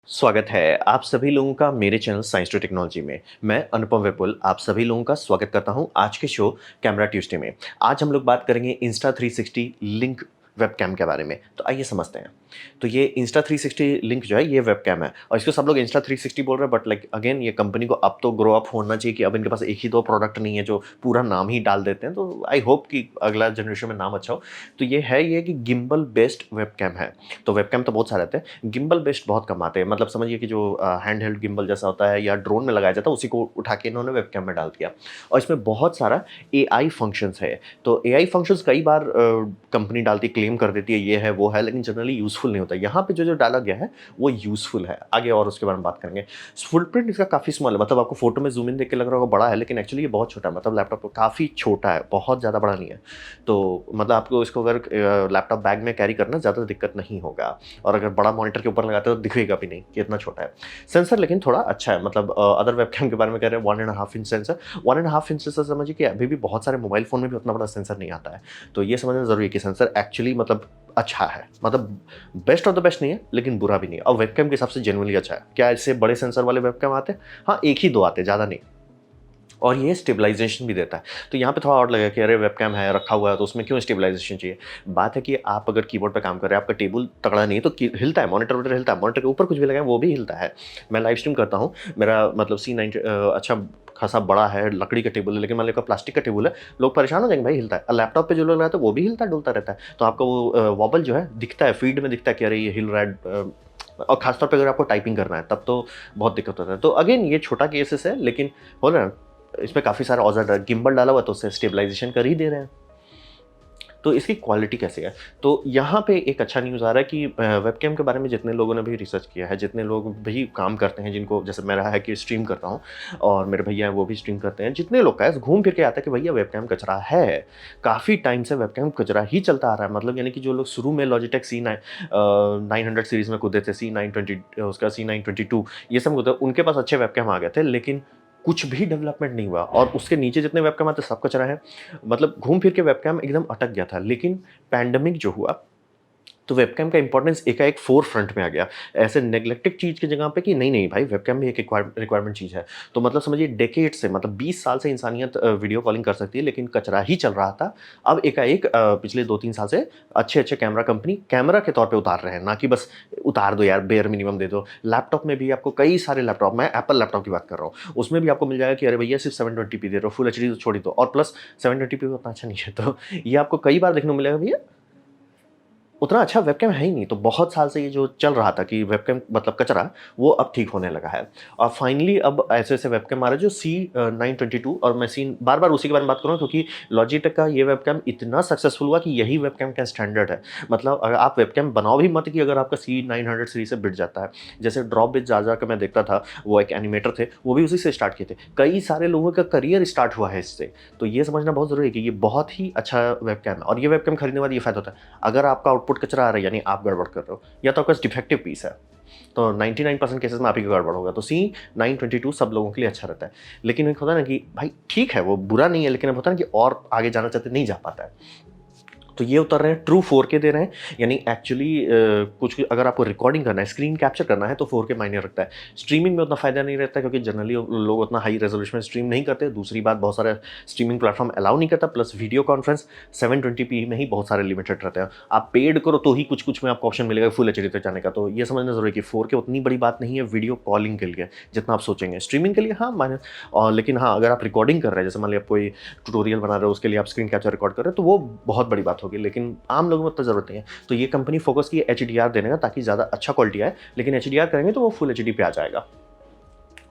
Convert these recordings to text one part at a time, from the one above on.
स्वागत है आप सभी लोगों का मेरे चैनल साइंस टू टेक्नोलॉजी में। मैं अनुपम विपुल आप सभी लोगों का स्वागत करता हूं आज के शो कैमरा ट्यूसडे में। आज हम लोग बात करेंगे इंस्टा 360 लिंक वेबकैम के बारे में। तो आइए समझते हैं। तो ये इंस्टा 360 लिंक जो है ये वेबकैम है और इसको सब लोग इंस्टा 360 बोल रहे हैं, बट लाइक अगेन ये कंपनी को अब तो ग्रो अप होना चाहिए कि अब इनके पास एक ही दो प्रोडक्ट नहीं है जो पूरा नाम ही डाल देते हैं। तो आई होप कि अगला जनरेशन में नाम अच्छा हो। तो ये कि गिम्बल बेस्ड वेबकैम है। तो वेबकैम तो बहुत सारे आते हैं, गिम्बल बेस्ड बहुत कम आते हैं। मतलब समझिए कि जो हैंड हेल्ड गिम्बल जैसा होता है या ड्रोन में लगाया जाता है उसी को उठा के इन्होंने वेबकैम में डाल दिया और इसमें बहुत सारा एआई फंक्शंस है। तो एआई फंक्शंस कई बार कंपनी डालती क्लेम कर देती है ये है वो है, लेकिन जनरली यूजफुल नहीं होता। यहाँ पे जो जो डाला गया है वो यूजफुल है। आगे और उसके बारे में बात करेंगे। फुटप्रिंट इसका काफ़ी स्मॉल है, मतलब आपको फोटो में जूम इन देख के लग रहा होगा बड़ा है, लेकिन एक्चुअली ये बहुत छोटा है। मतलब लैपटॉप काफ़ी छोटा है, बहुत ज़्यादा बड़ा नहीं है। तो मतलब आपको इसको अगर लैपटॉप बैग में कैरी करना ज़्यादा दिक्कत नहीं होगा। और अगर बड़ा मॉनिटर के ऊपर लगाते हो तो दिखेगा भी नहीं कि इतना छोटा है। सेंसर लेकिन थोड़ा अच्छा है। मतलब अदर वेबकैम के बारे में कह रहे हैं 1.5 इंच सेंसर। 1.5 इंच से समझिए कि अभी भी बहुत सारे मोबाइल फ़ोन में भी उतना बड़ा सेंसर नहीं आता है। तो ये समझना ज़रूरी है कि सेंसर एक्चुअली मतलब अच्छा है। मतलब बेस्ट ऑफ द बेस्ट नहीं है, लेकिन बुरा भी नहीं है और वेबकैम के हिसाब से जेन्युइनली अच्छा है। क्या इससे बड़े सेंसर वाले वेबकैम आते हैं? हाँ, 1 ही 2 आते हैं, ज़्यादा नहीं। और ये स्टेबलाइजेशन भी देता है। तो यहाँ पे थोड़ा और लगेगा कि अरे वेबकैम है, रखा हुआ है, तो उसमें क्यों स्टेबलाइजेशन चाहिए? बात है कि आप अगर कीबोर्ड पे काम कर रहे हैं, आपका टेबल तगड़ा नहीं है, तो की हिलता है, मॉनिटर-वॉनिटर हिलता है, मॉनिटर के ऊपर कुछ भी लगाएँ वो भी हिलता है। मैं लाइव स्ट्रीम करता हूँ, मेरा मतलब अच्छा खासा बड़ा है, लकड़ी का टेबल है, लेकिन मान लीजिए प्लास्टिक का टेबल है, लोग परेशान हो जाएँगे, भाई हिलता है। लैपटॉप पे जो लोग लगाते हैं वो भी हिलता-डुलता रहता है। तो आपका वो वॉबल जो है दिखता है, फीड में दिखता है कि अरे ये हिल रहा है। और खासतौर पे अगर आपको टाइपिंग करना है तब तो बहुत दिक्कत होता है। तो अगेन ये छोटा केसेस है, लेकिन हो रहा है इसमें काफ़ी सारा औज़ार गिम्बल डाला हुआ है तो उससे स्टेबलाइज़ेशन कर ही दे रहे हैं। तो इसकी क्वालिटी कैसी है? तो यहाँ पे एक अच्छा न्यूज़ आ रहा है कि वेबकैम के बारे में जितने लोगों ने भी रिसर्च किया है, जितने लोग भी काम करते हैं, जिनको जैसे मेरा है कि स्ट्रीम करता हूँ और मेरे भैया हैं वो भी स्ट्रीम करते हैं। जितने लोग का है घूम फिर के आता है कि भैया वेबकैम कचरा है। काफ़ी टाइम से वेबकैम कचरा ही चलता आ रहा है। मतलब यानी कि जो लोग शुरू में लॉजिटेक C900 सीरीज़ में कूदे थे, C920 उसका C922 ये सब कूदे, उनके पास अच्छे वेबकैम आ गए थे, लेकिन कुछ भी डेवलपमेंट नहीं हुआ और उसके नीचे जितने वेबकैम आते सब कचरा है। मतलब घूम फिर के वेबकैम एकदम अटक गया था। लेकिन पैंडेमिक जो हुआ तो वेबकैम का इंपॉर्टेंस एकाएक फ़ोर फ्रंट में आ गया। ऐसे नेग्लेक्टेड चीज़ की जगह पे कि नहीं भाई वेबकैम भी एक रिक्वायरमेंट चीज़ है। तो मतलब समझिए डेकेड से मतलब 20 साल से इंसानियत वीडियो कॉलिंग कर सकती है, लेकिन कचरा ही चल रहा था। अब एकाएक पिछले 2-3 साल से अच्छे-अच्छे कैमरा कंपनी कैमरा के तौर पे उतार रहे हैं, ना कि बस उतार दो यार बेयर मिनिमम दे दो। लैपटॉप में भी आपको कई सारे लैपटॉप, मैं एप्पल लैपटॉप की बात कर रहा हूँ, उसमें भी आपको मिल जाएगा कि अरे भैया सिर्फ 720p दे रहे हो, फुल एचडी तो छोड़ ही दो और प्लस 720p भी उतना अच्छा नहीं है। तो ये आपको कई बार देखने को मिलेगा भैया उतना अच्छा वेबकैम है ही नहीं। तो बहुत साल से ये जो चल रहा था कि वेबकैम मतलब कचरा, वो अब ठीक होने लगा है। और फाइनली अब ऐसे-ऐसे वेबकैम आ रहे हैं जो C922 और मैं सी बार-बार उसी के बारे में बात कर रहा हूँ क्योंकि लॉजिटेक का ये वेबकैम इतना सक्सेसफुल हुआ कि यही वेबकैम का स्टैंडर्ड है। मतलब अगर आप वेबकैम बनाओ भी मत कि अगर आपका C900 सीरीज़ से बिट जाता है। जैसे ड्रॉप विद ज़ाज़ा का मैं देखता था, वो एक एनिमेटर थे, वो भी उसी से स्टार्ट किए थे। कई सारे लोगों का करियर स्टार्ट हुआ है इससे। तो ये समझना बहुत ज़रूरी है कि ये बहुत ही अच्छा वेबकैम है और ये वेबकैम खरीदने के बाद ये फ़ायदा होता है। अगर आपका आउटपुट कचरा आ रहा है यानी आप गड़बड़ कर रहे हो या तो आपका डिफेक्टिव पीस है, तो 99% केसेस में आप ही का गड़बड़ होगा। तो C922 सब लोगों के लिए अच्छा रहता है। लेकिन एक होता है ना कि भाई ठीक है वो बुरा नहीं है, लेकिन अब होता है ना कि और आगे जाना चाहते नहीं जा पाता है। तो ये उतर रहे हैं ट्रू 4K दे रहे हैं, यानी एक्चुअली कुछ अगर आपको रिकॉर्डिंग करना है, स्क्रीन कैप्चर करना है तो 4K मायने रखता है। स्ट्रीमिंग में उतना फ़ायदा नहीं रहता क्योंकि जनरली लोग उतना हाई रेज़ोल्यूशन में स्ट्रीम नहीं करते। दूसरी बात बहुत सारे स्ट्रीमिंग प्लेटफ़ॉर्म अलाउ नहीं करता, प्लस वीडियो कॉन्फ्रेंस 720p में ही बहुत सारे लिमिटेड रहते हैं। आप पेड करो तो ही कुछ-कुछ में आपको ऑप्शन मिलेगा फुल एचडी तक जाने का। तो ये समझना ज़रूरी है कि 4K उतनी बड़ी बात नहीं है वीडियो कॉलिंग के लिए, जितना आप सोचेंगे। स्ट्रीमिंग के लिए हाँ, माने लेकिन हाँ, अगर आप रिकॉर्डिंग कर रहे हैं, जैसे मान लिया आप कोई ट्यूटोरियल बना रहे हो, उसके लिए आप स्क्रीन कैप्चर रिकॉर्ड कर रहे हो, तो वो बहुत बड़ी बात होगी। लेकिन आम लोगों को उतना ज़रूरत नहीं है। तो ये कंपनी फोकस की है एचडीआर देने का ताकि ज़्यादा अच्छा क्वालिटी आए, लेकिन एचडीआर करेंगे तो वो फुल एचडी पे आ जाएगा।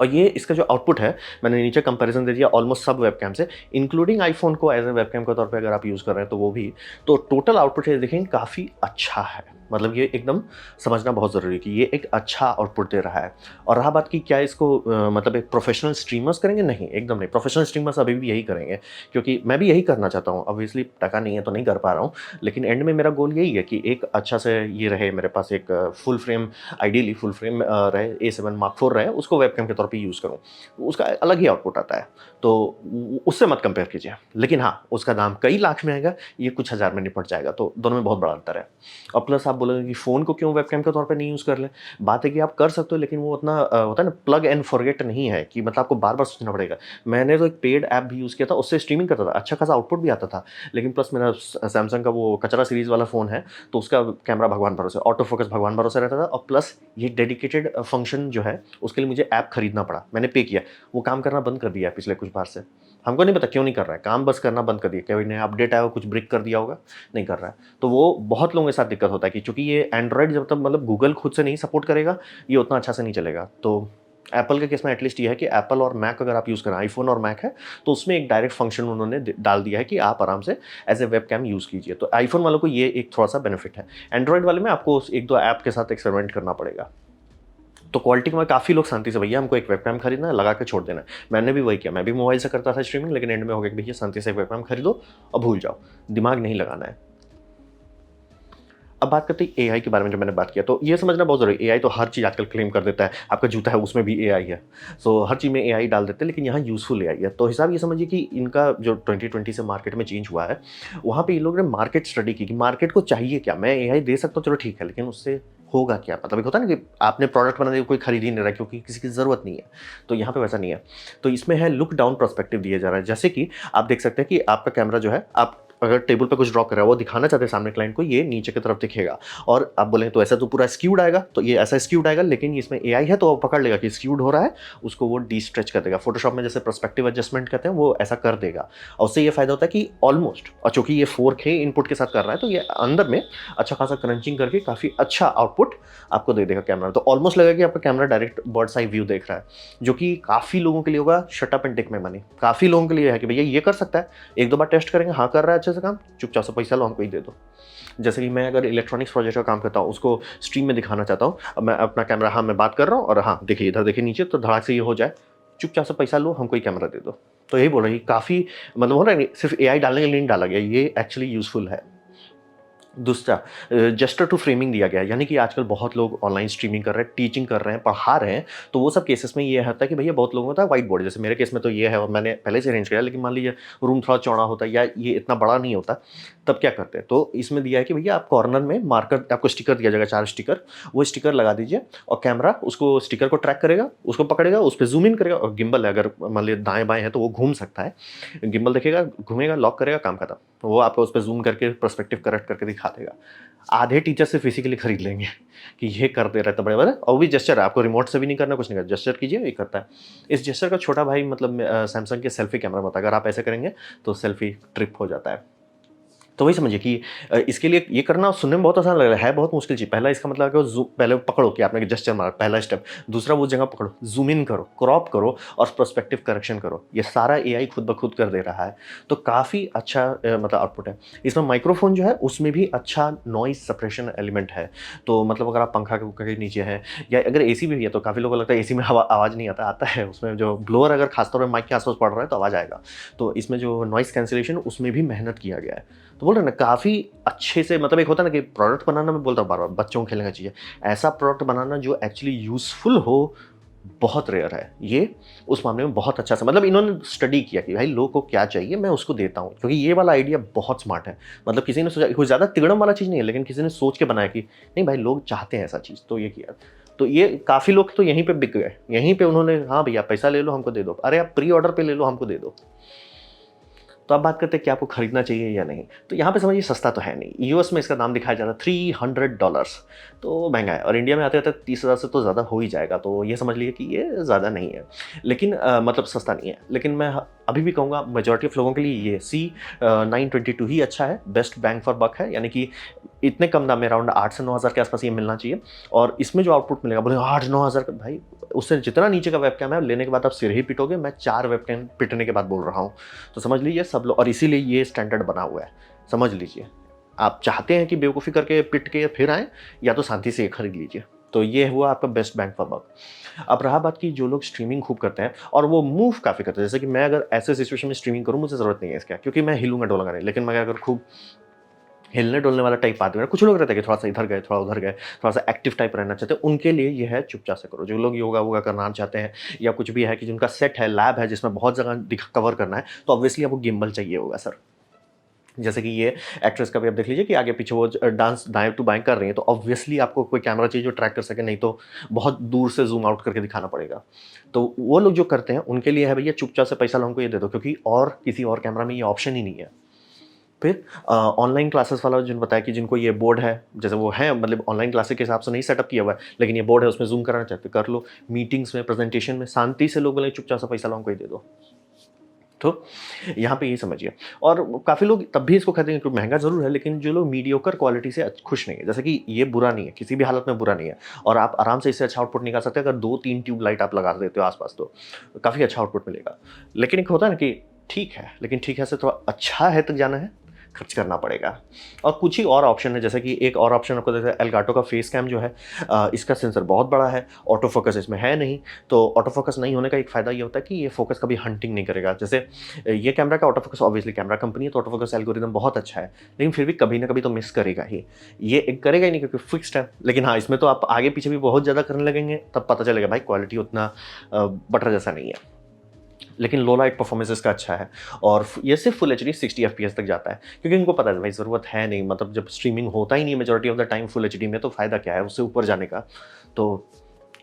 और ये इसका जो आउटपुट है, मैंने नीचे कंपैरिज़न दे दिया ऑलमोस्ट सब वेबकैम से, इंक्लूडिंग आईफ़ोन को एज़ अ वेबकैम के तौर पे अगर आप यूज़ कर रहे हैं तो वो भी। तो टोटल आउटपुट ये देखेंगे काफ़ी अच्छा है। मतलब ये एकदम समझना बहुत ज़रूरी है कि ये एक अच्छा आउटपुट दे रहा है। और रहा बात कि क्या इसको मतलब एक प्रोफ़ेशनल स्ट्रीमर्स करेंगे? नहीं, एकदम नहीं। प्रोफ़ेशनल स्ट्रीमर्स अभी भी यही करेंगे क्योंकि मैं भी यही करना चाहता हूँ। ऑब्वियसली टका नहीं है तो नहीं कर पा रहा हूँ, लेकिन एंड में मेरा गोल यही है कि एक अच्छा से ये रहे मेरे पास एक full frame, ideally full frame रहे, A7 Mark IV रहे, उसको वेबकैम के तौर पे यूज़ करूँ, उसका अलग ही आउटपुट आता है। तो उससे मत कंपेयर कीजिए। लेकिन हाँ, उसका दाम कई लाख में आएगा, ये कुछ हज़ार में निपट जाएगा, तो दोनों में बहुत बड़ा अंतर है। और प्लस आप बोलोगे कि फ़ोन को क्यों वेबकैम के तौर पे नहीं यूज़ कर लें? बात है कि आप कर सकते हो, लेकिन वो उतना होता है ना, प्लग एंड फॉरगेट नहीं है कि मतलब आपको बार-बार सोचना पड़ेगा। मैंने तो एक पेड ऐप भी यूज़ किया था, उससे स्ट्रीमिंग करता था, अच्छा खासा आउटपुट भी आता था। लेकिन प्लस मेरा सैमसंग का वो कचरा सीरीज़ वाला फ़ोन है, तो उसका कैमरा भगवान भरोसे, ऑटो फोकस भगवान भरोसे रहता था, और प्लस ये डेडिकेटेड फंक्शन जो है, उसके लिए मुझे ऐप खरीदना पड़ा। मैंने पे किया, वो काम करना बंद कर दिया है पिछले कुछ बार से। हमको नहीं पता क्यों नहीं कर रहा है, काम बस करना बंद कर दिया। क्या कोई नया अपडेट आया हो, कुछ ब्रेक कर दिया होगा, नहीं कर रहा है। तो वो बहुत लोगों के साथ दिक्कत होता है कि चूँकि ये एंड्रॉइड जब तक मतलब गूगल खुद से नहीं सपोर्ट करेगा, ये उतना अच्छा से नहीं चलेगा। तो एप्पल के केस में एटलीस्ट ये है कि एप्पल और मैक अगर आप यूज़ कर रहे हैं, आईफ़ोन और मैक है, तो उसमें एक डायरेक्ट फंक्शन उन्होंने डाल दिया है कि आप आराम से एज़ ए वेबकैम यूज़ कीजिए। तो आईफ़ोन वालों को ये एक थोड़ा-सा बेनिफिट है। एंड्रॉइड वाले में आपको 1-2 ऐप के साथ एक्सपेरिमेंट करना पड़ेगा। तो क्वालिटी में काफ़ी लोग शांति से, भैया हमको एक वेबकैम खरीदना है, लगा के छोड़ देना है। मैंने भी वही किया, मैं भी मोबाइल से करता था स्ट्रीमिंग, लेकिन एंड में हो गया कि भैया शांति से एक वेबकैम खरीदो और भूल जाओ, दिमाग नहीं लगाना है। अब बात करते हैं एआई के बारे में, जो मैंने बात किया, तो ये समझना बहुत ज़रूरी है। एआई तो हर चीज़ आजकल क्लेम कर देता है, आपका जूता है उसमें भी एआई है। सो हर चीज़ में एआई डाल देते हैं, लेकिन यहाँ यूज़फुल एआई है। तो हिसाब ये समझिए कि इनका जो 2020 से मार्केट में चेंज हुआ है, वहाँ पे इन लोगों ने मार्केट स्टडी की कि मार्केट को चाहिए क्या? मैं एआई दे सकता हूँ, चलो ठीक है, लेकिन उससे होगा क्या? मतलब एक होता है ना कि आपने प्रोडक्ट बना दिया, कोई खरीद ही नहीं रहा क्योंकि किसी की ज़रूरत नहीं है। तो यहाँ पे वैसा नहीं है। तो इसमें है लुक डाउन पर्सपेक्टिव दिया जा रहा है। जैसे कि आप देख सकते हैं कि आपका कैमरा जो है, आप अगर टेबल पे कुछ ड्रॉ कर रहा है, वो दिखाना चाहते हैं सामने क्लाइंट को, ये नीचे की तरफ दिखेगा। और आप बोलें तो ऐसा तो पूरा स्क्यूड आएगा, तो ये ऐसा स्क्यूड आएगा, लेकिन इसमें एआई है तो वो पकड़ लेगा कि स्क्यूड हो रहा है, उसको वो डी-स्ट्रेच कर देगा। फोटोशॉप में जैसे पर्सपेक्टिव एडजस्टमेंट कहते हैं, वो ऐसा कर देगा। और उससे ये फायदा होता है कि ऑलमोस्ट, और चूंकि ये 4K इनपुट के साथ कर रहा है, तो ये अंदर में अच्छा खासा क्रंचिंग करके काफ़ी अच्छा आउटपुट आपको दे देगा कैमरा। तो ऑलमोस्ट लगेगा कि आपका camera direct birds eye view देख रहा है, जो कि काफ़ी लोगों के लिए होगा shut up and take my money. काफ़ी लोगों के लिए है कि भैया ये कर सकता है, 1-2 बार टेस्ट करेंगे, हाँ कर रहा है अच्छे से काम, चुपचाप से पैसा लो, हमको ही दे दो। जैसे कि मैं अगर इलेक्ट्रॉनिक्स प्रोजेक्ट का काम करता हूँ, उसको स्ट्रीम में दिखाना चाहता हूँ, अब मैं अपना कैमरा, हाँ मैं बात कर रहा हूँ और हाँ देखिए इधर देखिए नीचे, तो धड़ाक से ये हो जाए, चुपचाप से पैसा लो, हमको ही कैमरा दे दो। तो यही बोल रही काफ़ी, मतलब हो रहा है, सिर्फ एआई डालने के लिए नहीं डाला गया, ये एक्चुअली यूजफुल है। दूसरा, जेस्चर टू फ्रेमिंग दिया गया है, यानी कि आजकल बहुत लोग ऑनलाइन स्ट्रीमिंग कर रहे हैं, टीचिंग कर रहे हैं, पढ़ा रहे हैं, तो वो सब केसेस में ये होता है कि भैया बहुत लोगों का व्हाइट बोर्ड, जैसे मेरे केस में तो ये है और मैंने पहले से अरेंज किया, लेकिन मान लीजिए रूम थोड़ा चौड़ा होता है या ये इतना बड़ा नहीं होता, तब क्या करते हैं? तो इसमें दिया है कि भैया आप कॉर्नर में मार्कर, आपको स्टिकर दिया जाएगा, 4 स्टिकर, वो स्टिकर लगा दीजिए और कैमरा उसको स्टिकर को ट्रैक करेगा, उसको पकड़ेगा, उस पे ज़ूम इन करेगा, और गिम्बल है, अगर मान लीजिए दाएँ-बाएँ है तो वो घूम सकता है। गिम्बल देखेगा, घूमेगा, लॉक करेगा, काम खत्म। वो आपको उस पे ज़ूम करके पर्सपेक्टिव करेक्ट करके दिखा देगा। आधे टीचर से फिजिकली खरीद लेंगे कि ये कर दे रहा है तो बड़े-बड़े, और वो भी जेस्चर है, आपको रिमोट से भी नहीं करना, कुछ नहीं करना, जेस्चर कीजिए, ये करता है। इस जेस्चर का छोटा भाई मतलब सैमसंग के सेल्फी कैमरा में होता है, अगर आप ऐसे करेंगे तो सेल्फी ट्रिप हो जाता है। तो वही समझिए कि इसके लिए ये करना सुनने में बहुत आसान लग रहा है बहुत मुश्किल चीज़। पहला इसका मतलब है कि पहले पकड़ो कि आपने जेस्चर मारा, पहला स्टेप। दूसरा वो जगह पकड़ो, ज़ूम इन करो, क्रॉप करो और पर्सपेक्टिव करेक्शन करो। ये सारा एआई खुद ब खुद कर दे रहा है। तो काफ़ी अच्छा मतलब आउटपुट है। इसमें माइक्रोफ़ोन जो है उसमें भी अच्छा नॉइज़ सप्रेशन एलिमेंट है। तो मतलब अगर आप पंखा के नीचे हैं या अगर एसी भी है, तो काफ़ी लोगों को लगता है एसी में हवा आवाज़ नहीं आता, आता है। उसमें जो ब्लोअर अगर खासतौर पे माइक के आस-पास पड़ रहा है तो आवाज़ आएगा। तो इसमें जो नॉइज़ कैंसलेशन उसमें भी मेहनत किया गया है। तो बोल रहे हैं ना काफ़ी अच्छे से, मतलब एक होता है ना कि प्रोडक्ट बनाना, मैं बोलता हूँ बार-बार बच्चों को खेलने का चीज़ है। ऐसा प्रोडक्ट बनाना जो एक्चुअली यूज़फुल हो, बहुत रेयर है। ये उस मामले में बहुत अच्छा सा, मतलब इन्होंने स्टडी किया कि भाई लोग को क्या चाहिए, मैं उसको देता हूँ। क्योंकि ये वाला आइडिया बहुत स्मार्ट है। मतलब किसी ने सोचा, कोई ज़्यादा तिगड़म वाला चीज़ नहीं है, लेकिन किसी ने सोच के बनाया कि नहीं भाई लोग चाहते हैं ऐसा चीज़, तो ये किया। तो ये काफ़ी लोग तो यहीं पे बिक गए। यहीं पे उन्होंने, हाँ भैया पैसा ले लो हमको दे दो। अरे आप प्री ऑर्डर पे ले लो हमको दे दो। तो अब बात करते हैं कि आपको खरीदना चाहिए या नहीं। तो यहाँ पे समझिए सस्ता तो है नहीं। यूएस में इसका दाम दिखाया जा रहा है $300, तो महंगा है, और इंडिया में आते-आते 30,000 से तो ज़्यादा हो ही जाएगा। तो ये समझ लीजिए कि ये ज़्यादा नहीं है, लेकिन मतलब सस्ता नहीं है। लेकिन मैं अभी भी कहूँगा मेजॉरिटी ऑफ लोगों के लिए ये C922 ही अच्छा है, बेस्ट बैंग फॉर बक है। यानी कि इतने कम दाम में अराउंड 8 से 9,000 के आसपास ये मिलना चाहिए। और इसमें जो आउटपुट मिलेगा, बोले 8-9,000 का, भाई उससे जितना नीचे का वेबकैम है लेने के बाद आप सिर ही पिटोगे। मैं 4 वेबकैम पिटने के बाद बोल रहा हूँ। तो समझ लीजिए सब लोग, और इसीलिए ये स्टैंडर्ड बना हुआ है। समझ लीजिए, आप चाहते हैं कि बेवकूफ़ी करके पिट के फिर आएँ, या तो शांति से ये खरीद लीजिए। तो ये हुआ आपका बेस्ट बैंग फॉर बक। अब रहा बात की जो लोग स्ट्रीमिंग खूब करते हैं और वो मूव काफ़ी करते हैं, जैसे कि मैं अगर ऐसे सिचुएशन में स्ट्रीमिंग करूँ, मुझे ज़रूरत नहीं है इसका, क्योंकि मैं हिलूँगा डोलूँगा नहीं। लेकिन मैं अगर खूब हिलने-डुलने वाला टाइप आदमी है। कुछ लोग रहते हैं कि थोड़ा-सा इधर गए, थोड़ा उधर गए, थोड़ा-सा एक्टिव टाइप रहना चाहते हैं, उनके लिए ये है चुपचाप से करो। जो लोग योगा-वोगा करना चाहते हैं या कुछ भी है कि जिनका सेट है, लैब है जिसमें बहुत जगह कवर करना है, तो ऑब्वियसली आपको गिम्बल चाहिए होगा सर। जैसे कि ये एक्ट्रेस का भी आप देख लीजिए कि आगे-पीछे वो डांस दाएँ टू बाएँ कर रही हैं, तो ऑब्वियसली आपको कोई कैमरा चाहिए जो ट्रैक कर सके, नहीं तो बहुत दूर से ज़ूम आउट करके दिखाना पड़ेगा। तो वो लोग जो करते हैं, उनके लिए है भैया चुपचाप से पैसा लो हमको ये दे दो, क्योंकि और किसी और कैमरा में ये ऑप्शन ही नहीं है। फिर ऑनलाइन क्लासेस वाला जिन बताया कि जिनको ये बोर्ड है, जैसे वो है मतलब ऑनलाइन क्लासेस के हिसाब से नहीं सेटअप किया हुआ है, लेकिन ये बोर्ड है उसमें ज़ूम कराना चाहते हो, कर लो। मीटिंग्स में, प्रेज़ेंटेशन में शांति से लोग बोले चुपचाप से पैसा लो हमको ये दे दो। तो यहाँ पे ये समझिए। और काफ़ी लोग तब भी इसको खरीदेंगे क्योंकि महँगा ज़रूर है, लेकिन जो लोग मीडियोकर क्वालिटी से खुश नहीं है, जैसे कि ये बुरा नहीं है, किसी भी हालत में बुरा नहीं है और आप आराम से इससे अच्छा आउटपुट निकाल सकते हैं अगर 2-3 ट्यूब लाइट आप लगा देते हो आस-पास तो, काफ़ी अच्छा आउटपुट मिलेगा। लेकिन एक होता है ना कि ठीक है, लेकिन ठीक है से थोड़ा अच्छा है तक जाना है, खर्च करना पड़ेगा। और कुछ ही और ऑप्शन है, जैसे कि एक और ऑप्शन आपको देता है एल्गाटो का फेस कैम जो है, इसका सेंसर बहुत बड़ा है, ऑटो फोकस इसमें है नहीं, तो ऑटो फोकस नहीं होने का एक फ़ायदा ये होता है कि ये फोकस कभी हंटिंग नहीं करेगा। जैसे ये कैमरा का auto focus, obviously camera company है तो ऑटो फोकस एल्गोरिदम बहुत अच्छा है, लेकिन फिर भी कभी ना कभी तो मिस करेगा ही। ये एक करेगा ही नहीं क्योंकि फिक्स्ड है, लेकिन हाँ, इसमें तो आप आगे पीछे भी बहुत ज़्यादा करने लगेंगे तब पता चलेगा भाई क्वालिटी उतना बटर जैसा नहीं है। लेकिन लो लाइट परफॉर्मेंस इसका अच्छा है और ये सिर्फ फुल एचडी 60 एफपीएस तक जाता है, क्योंकि इनको पता है भाई ज़रूरत है नहीं, मतलब जब स्ट्रीमिंग होता ही नहीं है majority of the time full HD में, तो फ़ायदा क्या है उससे ऊपर जाने का। तो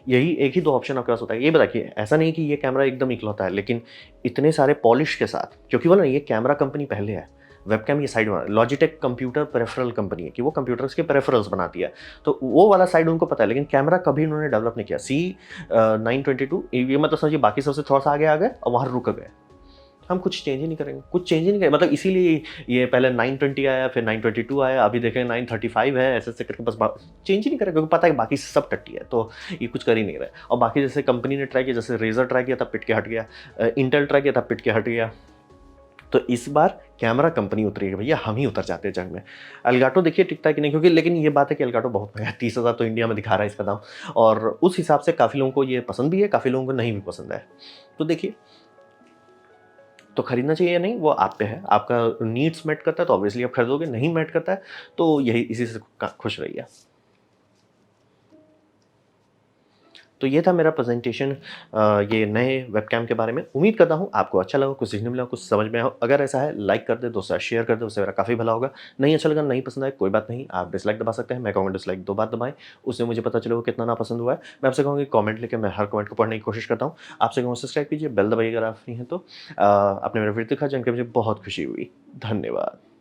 यही एक ही दो ऑप्शन आपके पास होता है। ये बताइए, ऐसा नहीं कि ये कैमरा एकदम इकलौता है, लेकिन इतने सारे पॉलिश के साथ, क्योंकि बोला ना ये कैमरा कंपनी पहले है, वेबकैम ये साइड में, लॉजिटेक कंप्यूटर पेरिफेरल कंपनी है कि वो कंप्यूटर्स के पेरिफेरल्स बनाती है, तो वो वाला साइड उनको पता है, लेकिन कैमरा कभी उन्होंने डेवलप नहीं किया। सी 922 ये मतलब समझिए बाकी सबसे थोड़ा सा आगे आ गए और वहाँ रुक गए। हम कुछ चेंज ही नहीं करेंगे, कुछ चेंज ही नहीं करेंगे, मतलब इसीलिए ये पहले 920 आया, फिर 922 आया, अभी देखें 935 है, ऐसे-ऐसे करके बस चेंज ही नहीं करेंगे क्योंकि पता है कि बाकी सब टट्टी है, तो ये कुछ कर ही नहीं रहे। और बाकी जैसे कंपनी ने ट्राई किया, जैसे रेज़र ट्राई किया था, पिट के हट गया, इंटेल ट्राई किया था, पिट के हट गया। तो इस बार कैमरा कंपनी उतरी है भैया, हम ही उतर जाते हैं जंग में। एल्गाटो देखिए टिकता है कि नहीं, क्योंकि लेकिन ये बात है कि एल्गाटो बहुत महँगा है, 30,000 तो इंडिया में दिखा रहा है इसका दाम, और उस हिसाब से काफ़ी लोगों को ये पसंद भी है, काफ़ी लोगों को नहीं भी पसंद है। तो देखिए, तो खरीदना चाहिए या नहीं वो आप पे है, आपका नीड्स मेट करता है तो ऑब्वियसली आप खरीदोगे, नहीं मेट करता है तो यही इसी से खुश रहिए। तो ये था मेरा प्रेजेंटेशन ये नए वेबकैम के बारे में। उम्मीद करता हूँ आपको अच्छा लगा, कुछ सीखने मिला, कुछ समझ में आया हो। अगर ऐसा है लाइक कर दे, दोस्तों शेयर कर दे, उससे मेरा काफ़ी भला होगा। नहीं अच्छा लगा, नहीं पसंद आया, कोई बात नहीं, आप डिसलाइक दबा सकते हैं। मैं कहूँगा डिसलाइक 2 बार दबाएँ, उससे मुझे पता चलेगा कितना नापसंद हुआ है। मैं आपसे कहूँगा कमेंट लिखें, मैं हर कमेंट को पढ़ने की कोशिश करता हूँ। आपसे कहूँगा सब्सक्राइब कीजिए, बेल दबाइए अगर आप नहीं हैं तो। आपने मेरा वीडियो देखा, जान के मुझे बहुत खुशी हुई। धन्यवाद।